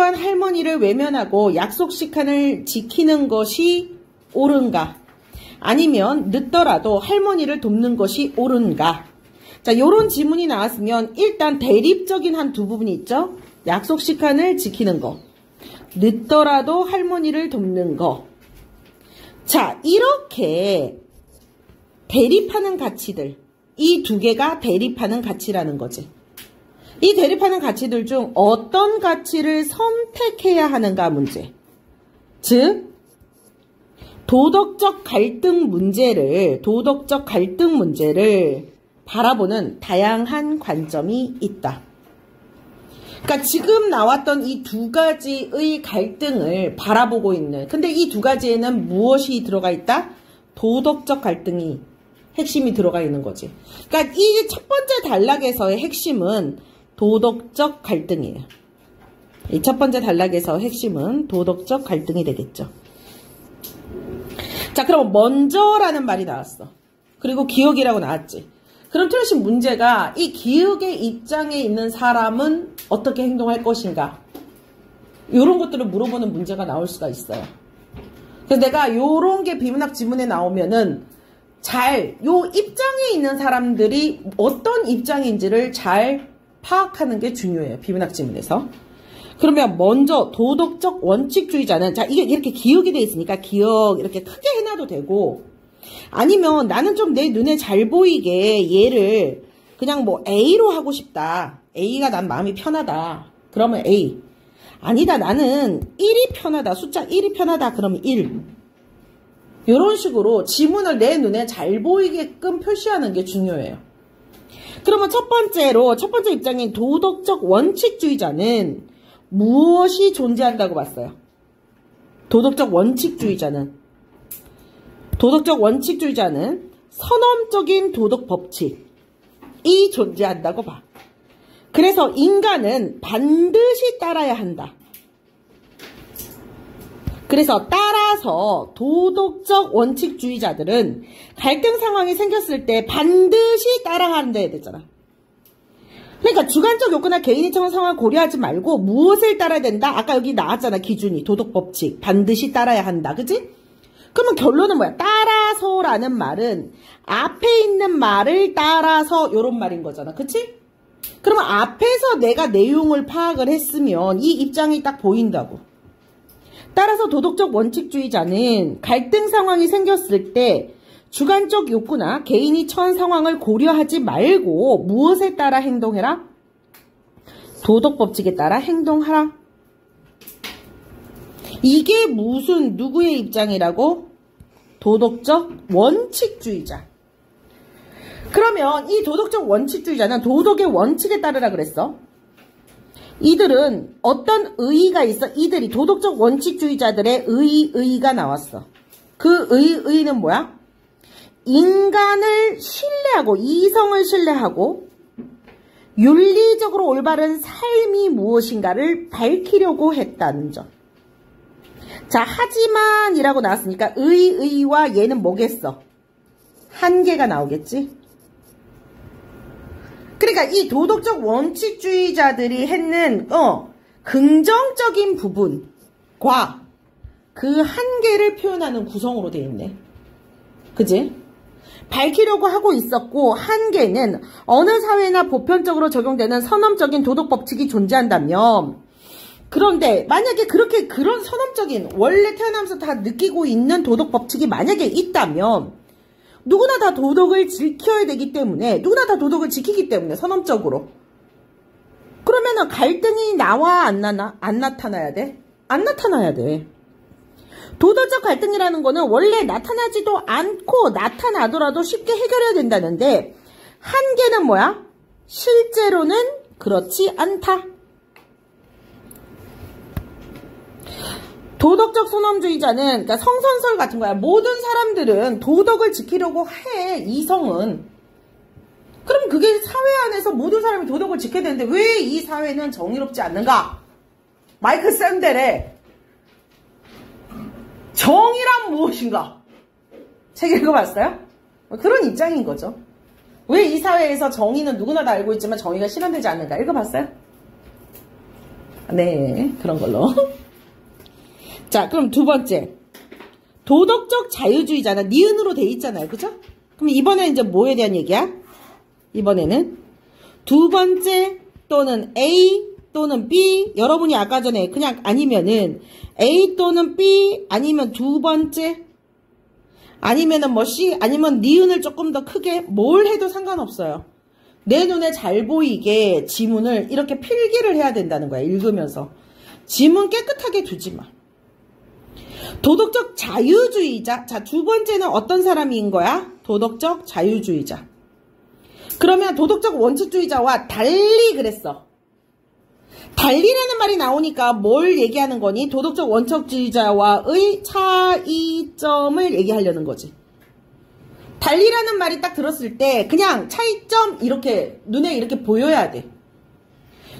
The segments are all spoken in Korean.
무조건 할머니를 외면하고 약속 시간을 지키는 것이 옳은가? 아니면 늦더라도 할머니를 돕는 것이 옳은가? 자, 요런 지문이 나왔으면 일단 대립적인 한 두 부분이 있죠? 약속 시간을 지키는 거. 늦더라도 할머니를 돕는 거. 자, 이렇게 대립하는 가치들. 이 두 개가 대립하는 가치라는 거지. 이 대립하는 가치들 중 어떤 가치를 선택해야 하는가 문제. 즉, 도덕적 갈등 문제를 바라보는 다양한 관점이 있다. 그러니까 지금 나왔던 이 두 가지의 갈등을 바라보고 있는, 근데 이 두 가지에는 무엇이 들어가 있다? 도덕적 갈등이 핵심이 들어가 있는 거지. 그러니까 이 첫 번째 단락에서의 핵심은 도덕적 갈등이에요. 이 첫 번째 단락에서 핵심은 도덕적 갈등이 되겠죠. 자, 그럼 먼저라는 말이 나왔어. 그리고 기억이라고 나왔지. 그럼 트롯식 문제가 이 기억의 입장에 있는 사람은 어떻게 행동할 것인가? 이런 것들을 물어보는 문제가 나올 수가 있어요. 그래서 내가 요런 게 비문학 지문에 나오면은 요 입장에 있는 사람들이 어떤 입장인지를 잘 파악하는 게 중요해요. 비문학 지문에서. 그러면 먼저 도덕적 원칙주의자는, 자, 이게 이렇게 기억이 돼 있으니까 기억 이렇게 크게 해놔도 되고, 아니면 나는 좀 내 눈에 잘 보이게 얘를 그냥 뭐 A로 하고 싶다. A가 난 마음이 편하다. 그러면 A. 아니다, 나는 1이 편하다. 숫자 1이 편하다. 그러면 1. 이런 식으로 지문을 내 눈에 잘 보이게끔 표시하는 게 중요해요. 그러면 첫 번째 입장인 도덕적 원칙주의자는 무엇이 존재한다고 봤어요? 도덕적 원칙주의자는 선언적인 도덕 법칙이 존재한다고 봐. 그래서 인간은 반드시 따라야 한다. 그래서 따라서 도덕적 원칙주의자들은 갈등 상황이 생겼을 때 반드시 따라한다 되잖아. 그러니까 주관적 요건이나 개인이 처한 상황을 고려하지 말고 무엇을 따라야 된다? 아까 여기 나왔잖아. 기준이. 도덕 법칙. 반드시 따라야 한다. 그치? 그러면 결론은 뭐야? 따라서라는 말은 앞에 있는 말을 따라서 요런 말인 거잖아. 그치? 그러면 앞에서 내가 내용을 파악을 했으면 이 입장이 딱 보인다고. 따라서 도덕적 원칙주의자는 갈등 상황이 생겼을 때 주관적 욕구나 개인이 처한 상황을 고려하지 말고 무엇에 따라 행동해라? 도덕 법칙에 따라 행동하라. 이게 누구의 입장이라고? 도덕적 원칙주의자. 그러면 이 도덕적 원칙주의자는 도덕의 원칙에 따르라 그랬어. 이들은 어떤 의의가 있어? 이들이 도덕적 원칙주의자들의 의의가 나왔어. 그 의의는 뭐야? 인간을 신뢰하고 이성을 신뢰하고 윤리적으로 올바른 삶이 무엇인가를 밝히려고 했다는 점. 자, 하지만 이라고 나왔으니까 의와 얘는 뭐겠어? 한계가 나오겠지? 그러니까 이 도덕적 원칙주의자들이 했는 긍정적인 부분과 그 한계를 표현하는 구성으로 되어 있네. 그지? 밝히려고 하고 있었고, 한계는 어느 사회나 보편적으로 적용되는 선언적인 도덕 법칙이 존재한다면, 그런데 만약에 그런 선언적인 원래 태어나면서 다 느끼고 있는 도덕 법칙이 만약에 있다면 누구나 다 도덕을 지켜야 되기 때문에, 누구나 다 도덕을 지키기 때문에 선언적으로, 그러면은 갈등이 나와 안 나타나야 돼? 안 나타나야 돼. 도덕적 갈등이라는 거는 원래 나타나지도 않고 나타나더라도 쉽게 해결해야 된다는데, 한계는 뭐야? 실제로는 그렇지 않다. 도덕적 선언주의자는, 그러니까 성선설 같은 거야. 모든 사람들은 도덕을 지키려고 해, 이성은. 그럼 그게 사회 안에서 모든 사람이 도덕을 지켜야 되는데 왜 이 사회는 정의롭지 않는가? 마이클 샌델의 정의란 무엇인가? 책 읽어봤어요? 그런 입장인 거죠. 왜 이 사회에서 정의는 누구나 다 알고 있지만 정의가 실현되지 않는가? 읽어봤어요? 네, 그런 걸로. 자, 그럼 두 번째. 도덕적 자유주의자는 니은으로 돼 있잖아요. 그죠? 그럼 이번에 이제 뭐에 대한 얘기야? 이번에는 두 번째 또는 A 또는 B, 여러분이 아까 전에 그냥 아니면은 A 또는 B 아니면 두 번째 아니면은 뭐 C 아니면 니은을 조금 더 크게 뭘 해도 상관없어요. 내 눈에 잘 보이게 지문을 이렇게 필기를 해야 된다는 거야. 읽으면서. 지문 깨끗하게 두지 마. 도덕적 자유주의자. 자, 두 번째는 어떤 사람인 거야? 도덕적 자유주의자. 그러면 도덕적 원칙주의자와 달리 그랬어. 달리라는 말이 나오니까 뭘 얘기하는 거니? 도덕적 원칙주의자와의 차이점을 얘기하려는 거지. 달리라는 말이 딱 들었을 때 그냥 차이점 이렇게 눈에 이렇게 보여야 돼.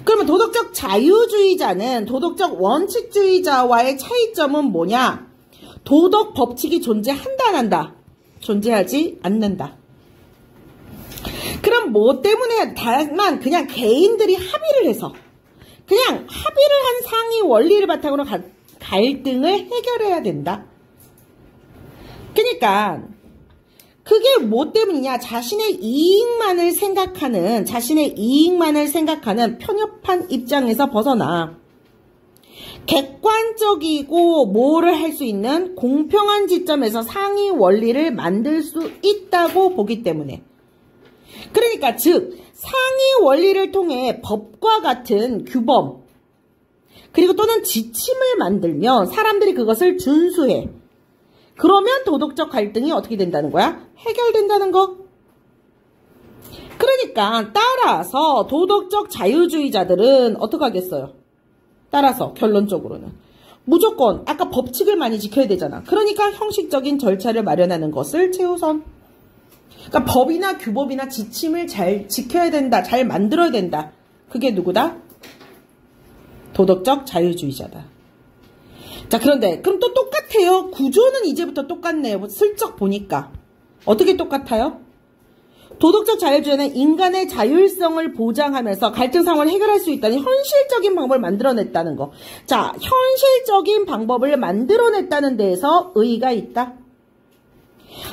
그러면 도덕적 자유주의자는 도덕적 원칙주의자와의 차이점은 뭐냐? 도덕 법칙이 존재한다 안 한다? 존재하지 않는다. 그럼 뭐 때문에 다만 그냥 개인들이 합의를 해서 그냥 합의를 한 상위 원리를 바탕으로 갈등을 해결해야 된다. 그러니까 그게 뭐 때문이냐? 자신의 이익만을 생각하는 편협한 입장에서 벗어나 객관적이고 뭐를 할 수 있는 공평한 지점에서 상위 원리를 만들 수 있다고 보기 때문에. 그러니까 즉 상위 원리를 통해 법과 같은 규범 그리고 또는 지침을 만들면 사람들이 그것을 준수해. 그러면 도덕적 갈등이 어떻게 된다는 거야? 해결된다는 거. 그러니까 따라서 도덕적 자유주의자들은 어떻게 하겠어요? 따라서 결론적으로는 무조건 아까 법칙을 많이 지켜야 되잖아. 그러니까 형식적인 절차를 마련하는 것을 최우선. 그러니까 법이나 규범이나 지침을 잘 지켜야 된다. 잘 만들어야 된다. 그게 누구다? 도덕적 자유주의자다. 자, 그런데 그럼 또 똑같아요. 구조는 이제부터 똑같네요. 슬쩍 보니까. 어떻게 똑같아요? 도덕적 자유주의는 인간의 자율성을 보장하면서 갈등 상황을 해결할 수 있다는 현실적인 방법을 만들어냈다는 거. 자, 현실적인 방법을 만들어냈다는 데에서 의의가 있다.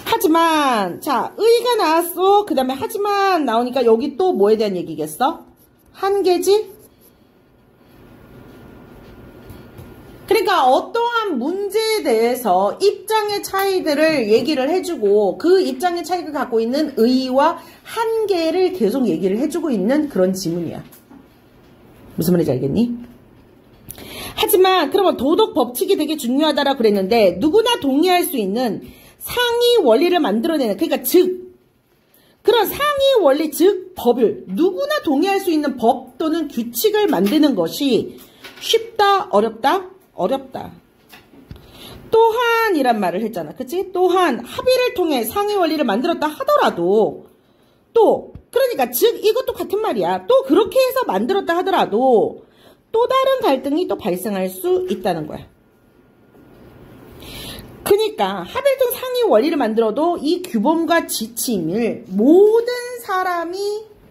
하지만 자, 의의가 나왔어. 그 다음에 하지만 나오니까 여기 또 뭐에 대한 얘기겠어? 한계지? 그러니까 어떠한 문제에 대해서 입장의 차이들을 얘기를 해주고 그 입장의 차이가 갖고 있는 의의와 한계를 계속 얘기를 해주고 있는 그런 지문이야. 무슨 말인지 알겠니? 하지만 그러면 도덕 법칙이 되게 중요하다라고 그랬는데 누구나 동의할 수 있는 상위 원리를 만들어내는, 그러니까 즉 그런 상위 원리 즉 법을 누구나 동의할 수 있는 법 또는 규칙을 만드는 것이 쉽다 어렵다? 어렵다. 또한 이란 말을 했잖아. 그치? 또한 합의를 통해 상위 원리를 만들었다 하더라도 또 그러니까 즉 이것도 같은 말이야. 또 그렇게 해서 만들었다 하더라도 또 다른 갈등이 또 발생할 수 있다는 거야. 그러니까 합의를 통해 상위 원리를 만들어도 이 규범과 지침을 모든 사람이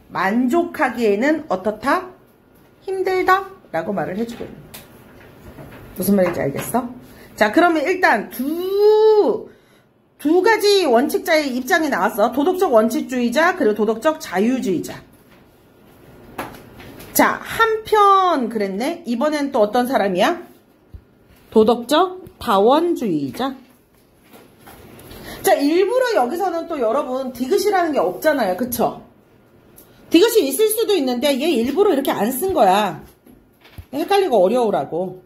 만족하기에는 어떻다? 힘들다? 라고 말을 해주고 있는 거야. 무슨 말인지 알겠어? 자, 그러면 일단 두 가지 원칙자의 입장이 나왔어. 도덕적 원칙주의자 그리고 도덕적 자유주의자. 자, 한편 그랬네. 이번엔 또 어떤 사람이야? 도덕적 다원주의자. 자, 일부러 여기서는 또 여러분 디귿이라는 게 없잖아요. 그쵸? 디귿이 있을 수도 있는데 얘 일부러 이렇게 안 쓴 거야. 헷갈리고 어려우라고.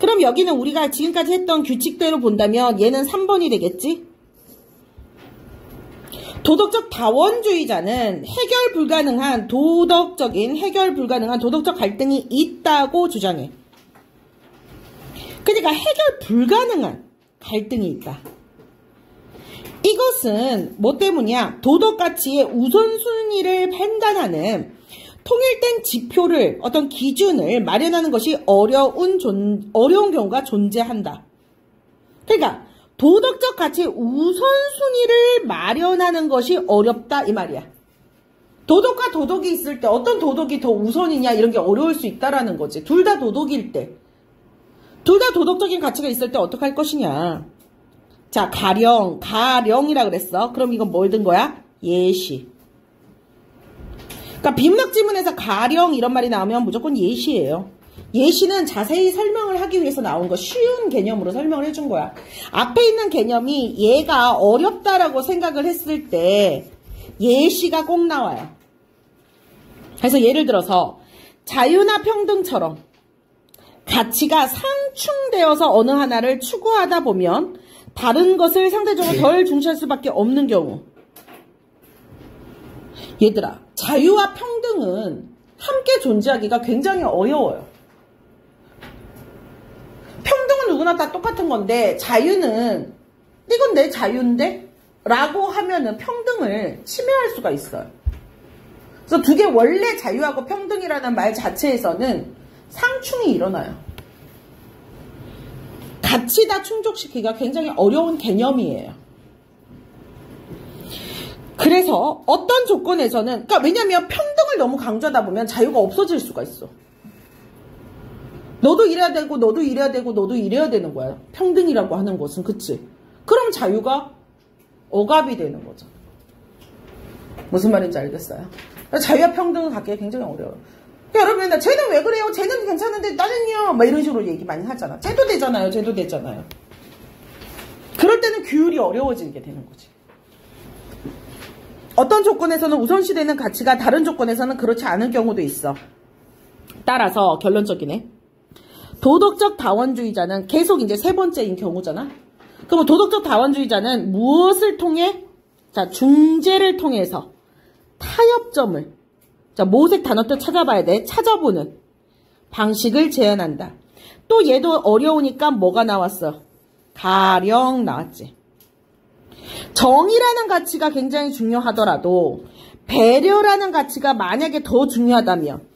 그럼 여기는 우리가 지금까지 했던 규칙대로 본다면 얘는 3번이 되겠지? 도덕적 다원주의자는 해결 불가능한 도덕적 갈등이 있다고 주장해. 그러니까 해결 불가능한 갈등이 있다. 이것은 뭐 때문이야? 도덕 가치의 우선순위를 판단하는 통일된 지표를, 어떤 기준을 마련하는 것이 어려운 경우가 존재한다. 그러니까 도덕적 가치의 우선순위를 마련하는 것이 어렵다 이 말이야. 도덕과 도덕이 있을 때 어떤 도덕이 더 우선이냐 이런 게 어려울 수 있다라는 거지. 둘 다 도덕일 때. 둘 다 도덕적인 가치가 있을 때 어떻게 할 것이냐. 자, 가령이라 그랬어. 그럼 이건 뭘 든 거야? 예시. 그러니까 비문학 지문에서 가령 이런 말이 나오면 무조건 예시예요. 예시는 자세히 설명을 하기 위해서 나온 거, 쉬운 개념으로 설명을 해준 거야. 앞에 있는 개념이 얘가 어렵다라고 생각을 했을 때 예시가 꼭 나와요. 그래서 예를 들어서 자유나 평등처럼 가치가 상충되어서 어느 하나를 추구하다 보면 다른 것을 상대적으로 덜 중시할 수밖에 없는 경우. 얘들아, 자유와 평등은 함께 존재하기가 굉장히 어려워요. 평등은 누구나 다 똑같은 건데 자유는 이건 내 자유인데? 라고 하면은 평등을 침해할 수가 있어요. 그래서 두 개 원래 자유하고 평등이라는 말 자체에서는 상충이 일어나요. 같이 다 충족시키기가 굉장히 어려운 개념이에요. 그래서 어떤 조건에서는, 그러니까 왜냐면 평등을 너무 강조하다 보면 자유가 없어질 수가 있어. 너도 이래야 되고 너도 이래야 되고 너도 이래야 되는 거야. 평등이라고 하는 것은. 그치? 그럼 자유가 억압이 되는 거죠. 무슨 말인지 알겠어요? 자유와 평등을 갖기가 굉장히 어려워요. 여러분, 쟤는 왜 그래요? 쟤는 괜찮은데 나는요? 막 이런 식으로 얘기 많이 하잖아. 쟤도 되잖아요. 쟤도 되잖아요. 그럴 때는 규율이 어려워지게 되는 거지. 어떤 조건에서는 우선시되는 가치가 다른 조건에서는 그렇지 않은 경우도 있어. 따라서 결론적이네. 도덕적 다원주의자는 계속 이제 세 번째인 경우잖아. 그럼 도덕적 다원주의자는 무엇을 통해? 자, 중재를 통해서 타협점을, 자, 모색 단어 또 찾아봐야 돼. 찾아보는 방식을 제안한다. 또 얘도 어려우니까 뭐가 나왔어? 가령 나왔지. 정의라는 가치가 굉장히 중요하더라도 배려라는 가치가 만약에 더 중요하다면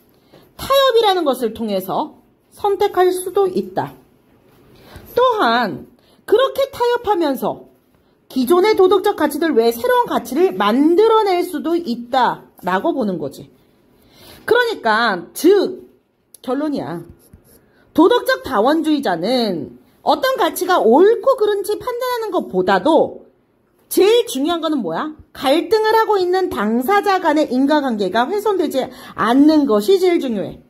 타협이라는 것을 통해서 선택할 수도 있다. 또한 그렇게 타협하면서 기존의 도덕적 가치들 외에 새로운 가치를 만들어낼 수도 있다라고 보는 거지. 그러니까 즉 결론이야. 도덕적 다원주의자는 어떤 가치가 옳고 그른지 판단하는 것보다도 제일 중요한 거는 뭐야? 갈등을 하고 있는 당사자 간의 인과관계가 훼손되지 않는 것이 제일 중요해.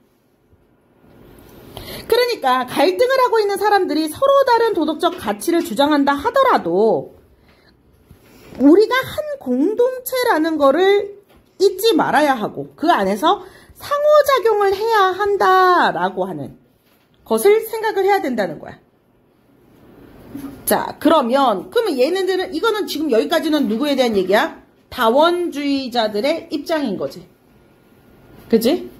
그러니까 갈등을 하고 있는 사람들이 서로 다른 도덕적 가치를 주장한다 하더라도 우리가 한 공동체라는 거를 잊지 말아야 하고 그 안에서 상호작용을 해야 한다라고 하는 것을 생각을 해야 된다는 거야. 자, 그러면 얘네들은 이거는 지금 여기까지는 누구에 대한 얘기야? 다원주의자들의 입장인 거지. 그치?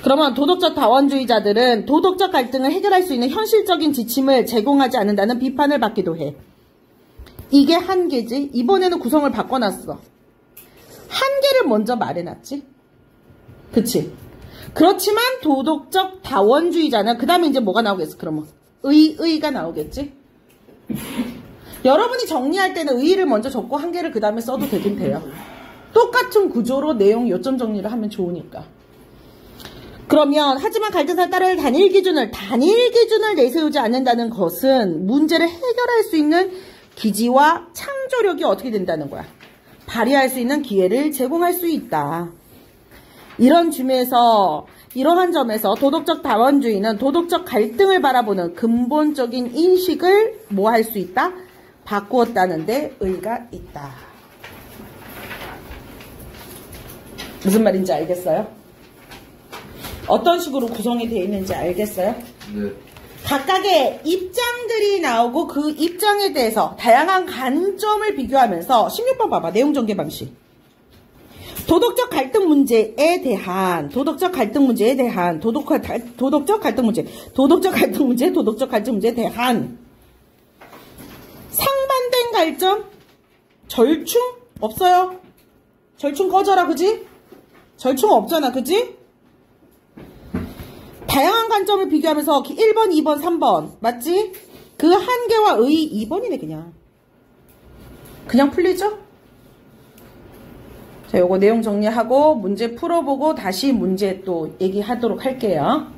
그러면 도덕적 다원주의자들은 도덕적 갈등을 해결할 수 있는 현실적인 지침을 제공하지 않는다는 비판을 받기도 해. 이게 한계지. 이번에는 구성을 바꿔놨어. 한계를 먼저 말해놨지. 그치? 그렇지만 도덕적 다원주의자는 그 다음에 이제 뭐가 나오겠어? 그러면 의가 나오겠지? 여러분이 정리할 때는 의를 먼저 적고 한계를 그 다음에 써도 되긴 돼요. 똑같은 구조로 내용 요점 정리를 하면 좋으니까. 그러면 하지만 갈등사에 따를 단일 기준을 내세우지 않는다는 것은 문제를 해결할 수 있는 기지와 창조력이 어떻게 된다는 거야? 발휘할 수 있는 기회를 제공할 수 있다. 이러한 점에서 도덕적 다원주의는 도덕적 갈등을 바라보는 근본적인 인식을 뭐 할 수 있다? 바꾸었다는 데 의의가 있다. 무슨 말인지 알겠어요? 어떤 식으로 구성이 되어 있는지 알겠어요? 네. 각각의 입장들이 나오고 그 입장에 대해서 다양한 관점을 비교하면서 16번 봐봐. 내용 전개 방식. 도덕적 갈등 문제에 대한 도덕적 갈등 문제에 대한 상반된 갈점 절충 없어요. 절충 꺼져라. 그지? 절충 없잖아. 그지? 다양한 관점을 비교하면서 1번, 2번, 3번 맞지? 그 한계와 의의 2번이네 그냥 풀리죠? 자, 요거 내용 정리하고 문제 풀어보고 다시 문제 또 얘기하도록 할게요.